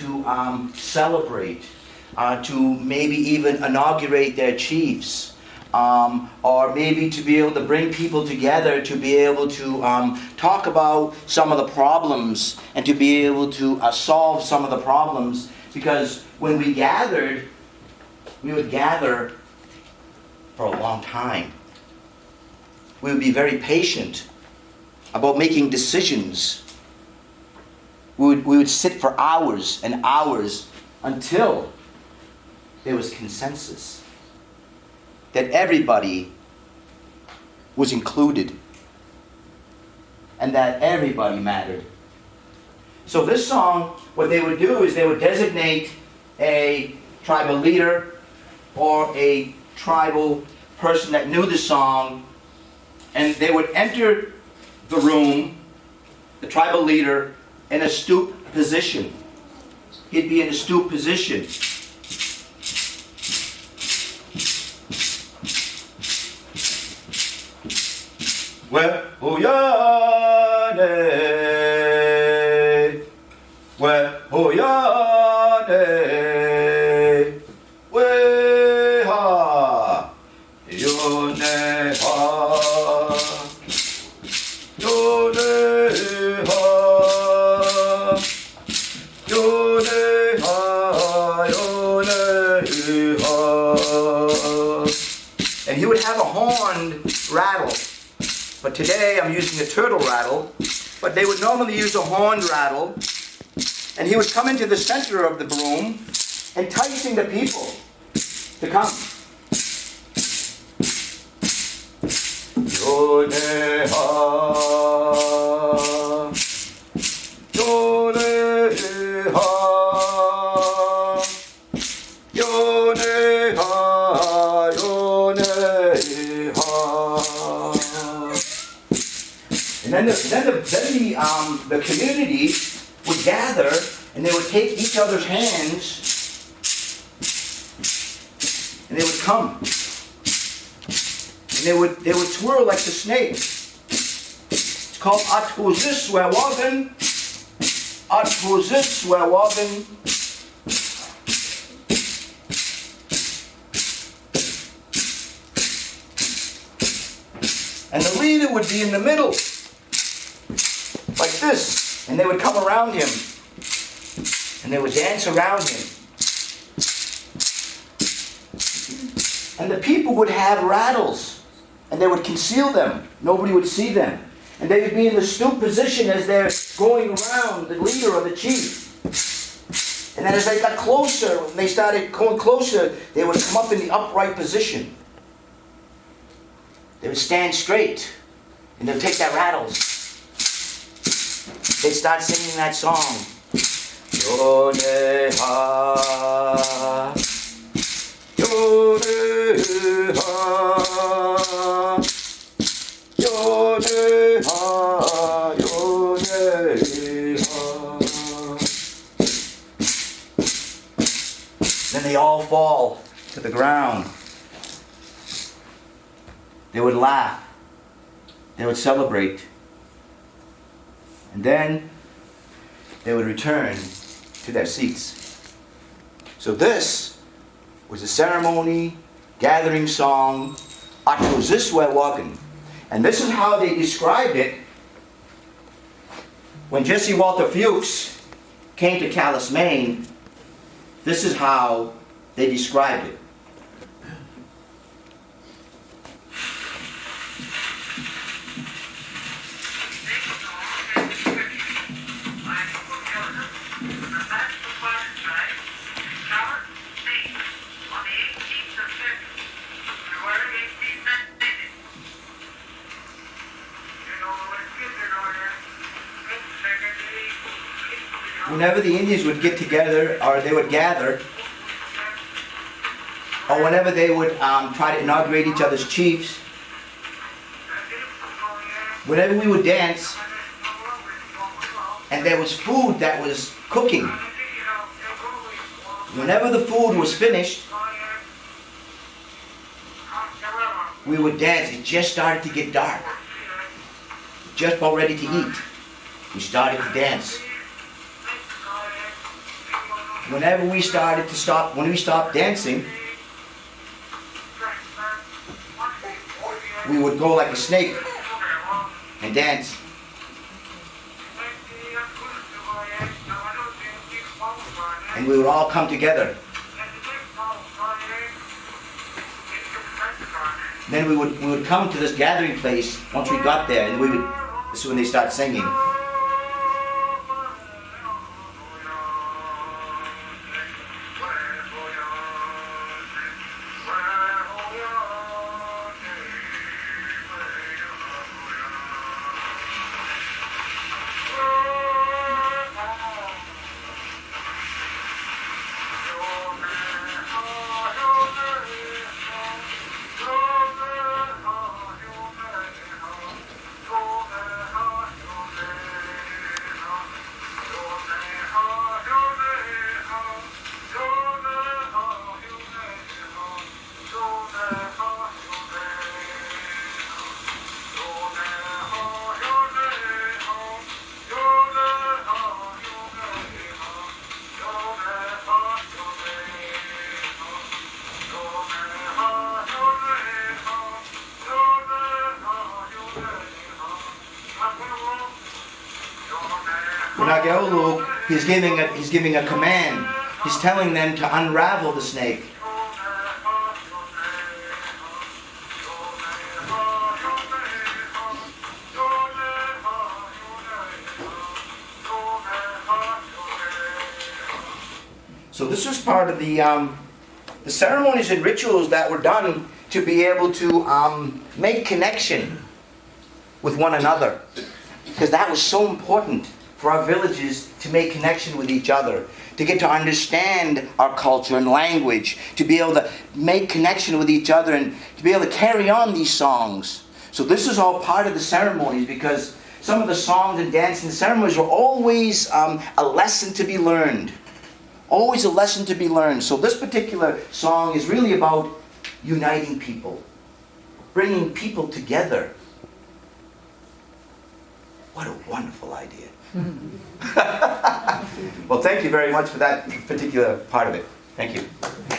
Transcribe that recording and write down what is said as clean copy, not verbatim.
to celebrate, to maybe even inaugurate their chiefs, or maybe to be able to bring people together to be able to talk about some of the problems and to be able to solve some of the problems. Because when we gathered, we would gather for a long time. We would be very patient about making decisions. We would sit for hours and hours until there was consensus that everybody was included and that everybody mattered. So this song, what they would do is they would designate a tribal leader or a tribal person that knew the song, and they would enter the room, the tribal leader, in a stoop position. He'd be in a stoop position. And he would have a horned rattle. But today I'm using a turtle rattle. But they would normally use a horned rattle. And he would come into the center of the room, enticing the people to come. And then the community would gather, and they would take each other's hands, and they would come, and they would twirl like the snake. It's called Atwuzis Wewagan, Atwuzis Wewagan. And the leader would be in the middle, like this, and they would come around him, and they would dance around him. And the people would have rattles, and they would conceal them. Nobody would see them. And they would be in the stoop position as they're going around the leader or the chief. And then as they got closer, when they started going closer, they would come up in the upright position. They would stand straight, and they'd take their rattles. They'd start singing that song. Yoneha, Yoneha, Yoneha, Yoneha. Then they all fall to the ground. They would laugh. They would celebrate. And then they would return to their seats. So this was a ceremony, gathering song, Atwuziswewagan. And this is how they described it when Jessi Walter Fewkes came to Calais, Maine. This is how they described it. Whenever the Indians would get together, or they would gather, or whenever they would try to inaugurate each other's chiefs, whenever we would dance, and there was food that was cooking, whenever the food was finished, we would dance. It just started to get dark. Just about ready to eat. We started to dance. when we stopped dancing, we would go like a snake and dance. And we would all come together. Then we would come to this gathering place once we got there, and this is when they start singing. He's giving a command. He's telling them to unravel the snake. So this was part of the ceremonies and rituals that were done to be able to make connection with one another, because that was so important for our villages to make connection with each other, to get to understand our culture and language, to be able to make connection with each other and to be able to carry on these songs. So this is all part of the ceremonies, because some of the songs and dancing ceremonies were always a lesson to be learned. Always a lesson to be learned. So this particular song is really about uniting people, bringing people together. What a wonderful idea. Well, thank you very much for that particular part of it. Thank you.